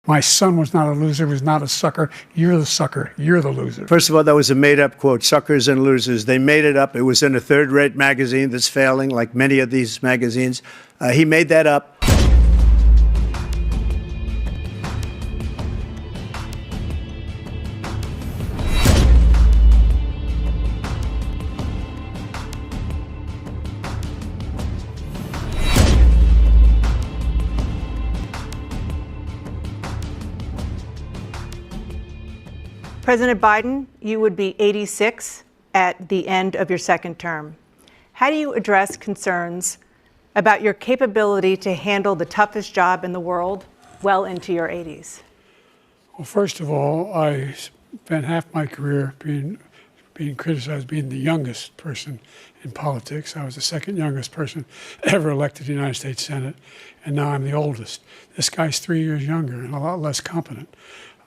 My son was not a loser, was not a sucker. You're the sucker. You're the loser. First of all, that was a made-up quote, suckers and losers. They made it up. It was in a third-rate magazine that's failing, like many of these magazines. He made that up. President Biden, you would be 86 at the end of your second term. How do you address concerns about your capability to handle the toughest job in the world well into your 80s? Well, first of all, I spent half my career being criticized being the youngest person in politics. I was the second youngest person ever elected to the United States Senate, and now I'm the oldest. This guy's 3 years younger and a lot less competent.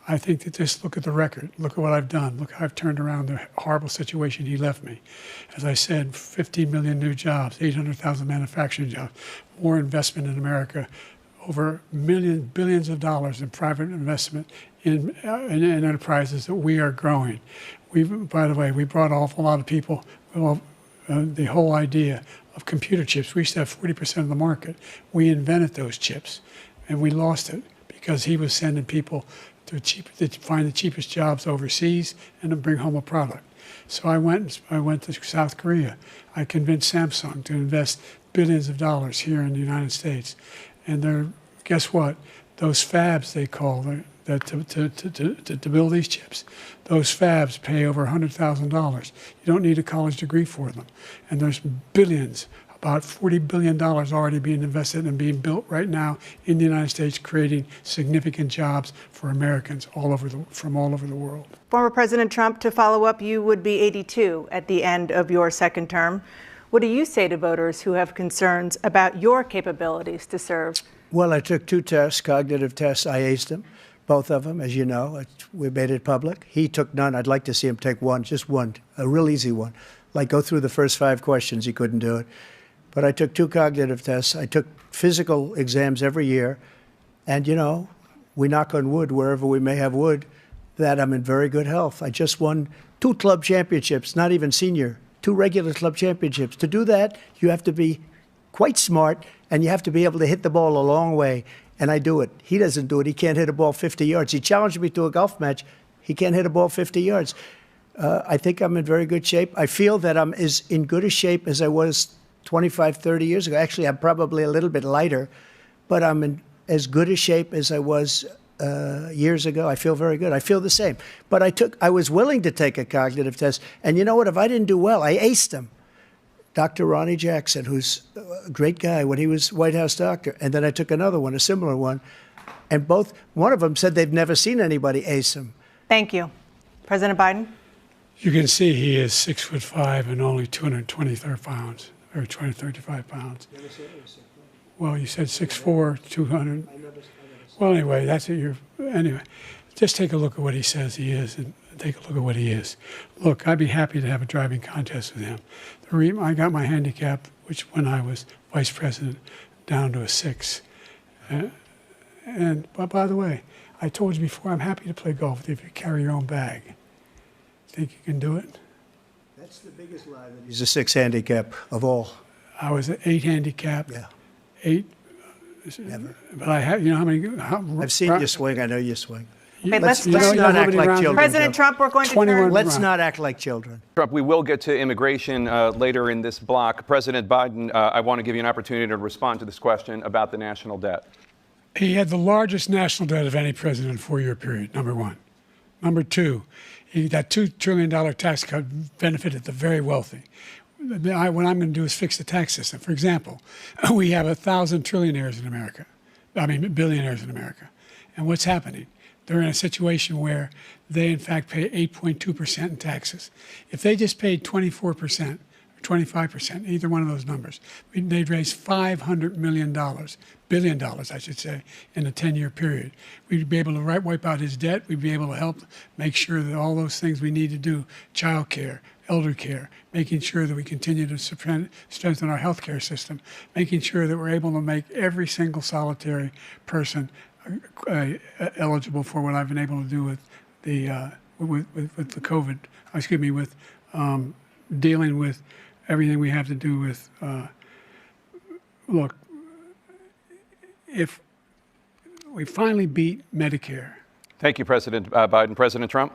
I think that just look at the record. Look at what I've done. Look how I've turned around the horrible situation he left me. As I said, 15 million new jobs, 800,000 manufacturing jobs, more investment in America, over billions of dollars in private investment in enterprises that we are growing. By the way, we brought off a lot of people. The whole idea of computer chips, we used to have 40% of the market. We invented those chips, and we lost it because he was sending people to find the cheapest jobs overseas and to bring home a product. So I went to South Korea. I convinced Samsung to invest billions of dollars here in the United States. And guess what? Those fabs, they call to build these chips, those fabs pay over $100,000. You don't need a college degree for them. And there's billions, about $40 billion already being invested and being built right now in the United States, creating significant jobs for Americans from all over the world. Former President Trump, to follow up, you would be 82 at the end of your second term. What do you say to voters who have concerns about your capabilities to serve? Well, I took 2 tests, cognitive tests. I aced them, both of them, as you know. We made it public. He took none. I'd like to see him take one, just one, a real easy one. Like go through the first 5 questions. He couldn't do it. But I took 2 cognitive tests. I took physical exams every year. And, you know, we knock on wood wherever we may have wood, that I'm in very good health. I just won 2 club championships, not even senior, 2 regular club championships. To do that, you have to be quite smart, and you have to be able to hit the ball a long way. And I do it. He doesn't do it. He can't hit a ball 50 yards. He challenged me to a golf match. He can't hit a ball 50 yards. I think I'm in very good shape. I feel that I'm as in good a shape as I was 25, 30 years ago. Actually, I'm probably a little bit lighter, but I'm in as good a shape as I was years ago. I feel very good. I feel the same. But I was willing to take a cognitive test. And you know what? If I didn't do well, I aced them. Dr. Ronnie Jackson, who's a great guy when he was White House doctor. And then I took another one, a similar one. And one of them said they've never seen anybody ace him. Thank you. President Biden? You can see he is 6'5" and only 223 pounds. Or 235 pounds. Well, you said 6'4", 200. Well, anyway, that's it. Anyway, just take a look at what he says he is, and take a look at what he is. Look, I'd be happy to have a driving contest with him. I got my handicap, which when I was vice president, down to a 6. But by the way, I told you before, I'm happy to play golf with you if you carry your own bag. Think you can do it? That's the biggest lie that he's a 6 handicap of all. I was an 8 handicap. Yeah. 8. Never. But I have, you know how many? I've seen you swing. I know you swing. Okay, let's not act like children. President Trump, we're going to turn. Let's not act like children. Trump, we will get to immigration later in this block. President Biden, I want to give you an opportunity to respond to this question about the national debt. He had the largest national debt of any president in a 4-year period, number one. Number two, that $2 trillion tax cut benefited the very wealthy. What I'm going to do is fix the tax system. For example, we have 1,000 trillionaires in America. Billionaires in America. And what's happening? They're in a situation where they, in fact, pay 8.2% in taxes. If they just paid 24% or 25%, either one of those numbers, they'd raise $500 billion, I should say, in a 10-year period. We'd be able to wipe out his debt. We'd be able to help make sure that all those things we need to do, child care, elder care, making sure that we continue to strengthen our health care system, making sure that we're able to make every single solitary person eligible for what I've been able to do with the with the COVID. Excuse me, with dealing with everything we have to do with. Look, if we finally beat Medicare. Thank you, President Biden. President Trump?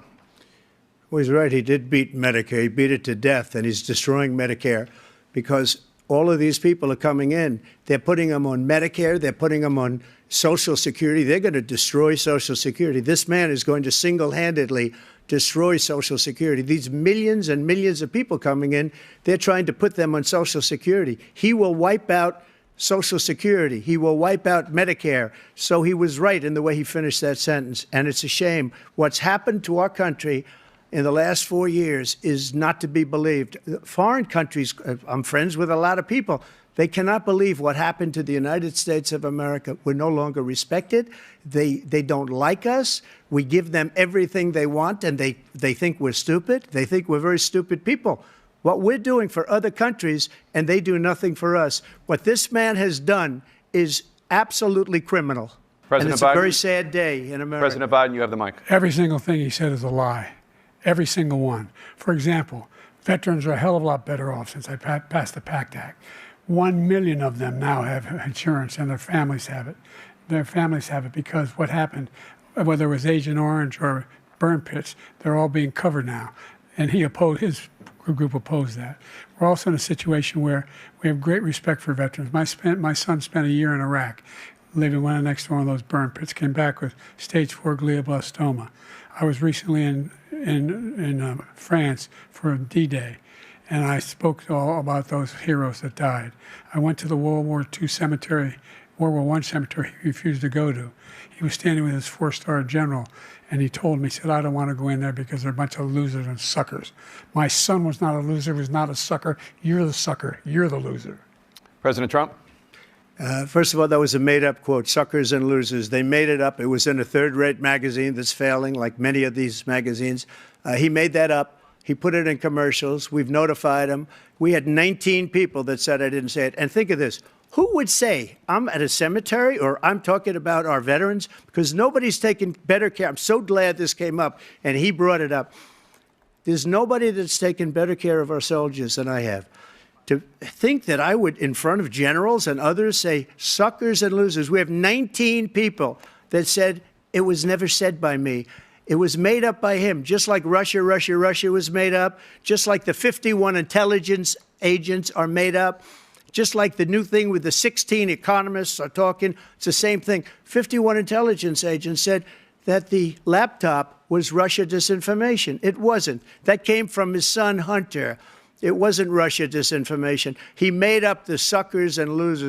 Well, he's right. He did beat Medicare. He beat it to death, and he's destroying Medicare because all of these people are coming in. They're putting them on Medicare. They're putting them on Social Security. They're going to destroy Social Security. This man is going to single-handedly destroy Social Security. These millions and millions of people coming in, they're trying to put them on Social Security. He will wipe out Social Security. He will wipe out Medicare. So he was right in the way he finished that sentence. And it's a shame. What's happened to our country in the last 4 years is not to be believed. Foreign countries, I'm friends with a lot of people, they cannot believe what happened to the United States of America. We're no longer respected. They don't like us. We give them everything they want, and they think we're stupid. They think we're very stupid people. What we're doing for other countries, and they do nothing for us. What this man has done is absolutely criminal. President and it's Biden, a very sad day in America. President Biden, you have the mic. Every single thing he said is a lie. Every single one. For example, veterans are a hell of a lot better off since I passed the PACT Act. 1 million of them now have insurance, and their families have it. Their families have it because what happened, whether it was Agent Orange or burn pits, they're all being covered now. And his group opposed that. We're also in a situation where we have great respect for veterans. My son spent a year in Iraq, living next to one of those burn pits, came back with stage 4 glioblastoma. I was recently in France for D-Day, and I spoke all about those heroes that died. I went to the World War I cemetery he refused to go to. He was standing with his 4-star general, and he told me, he said, I don't want to go in there because they're a bunch of losers and suckers. My son was not a loser, was not a sucker. You're the sucker. You're the loser. President Trump? First of all, that was a made-up quote, suckers and losers. They made it up. It was in a third-rate magazine that's failing, like many of these magazines. He made that up. He put it in commercials. We've notified him. We had 19 people that said I didn't say it. And think of this. Who would say I'm at a cemetery or I'm talking about our veterans? Because nobody's taken better care. I'm so glad this came up, and he brought it up. There's nobody that's taken better care of our soldiers than I have. To think that I would, in front of generals and others, say suckers and losers. We have 19 people that said it was never said by me. It was made up by him, just like Russia was made up, just like the 51 intelligence agents are made up, just like the new thing with the 16 economists are talking. It's the same thing. 51 intelligence agents said that the laptop was Russia disinformation. It wasn't. That came from his son, Hunter. It wasn't Russia disinformation. He made up the suckers and losers.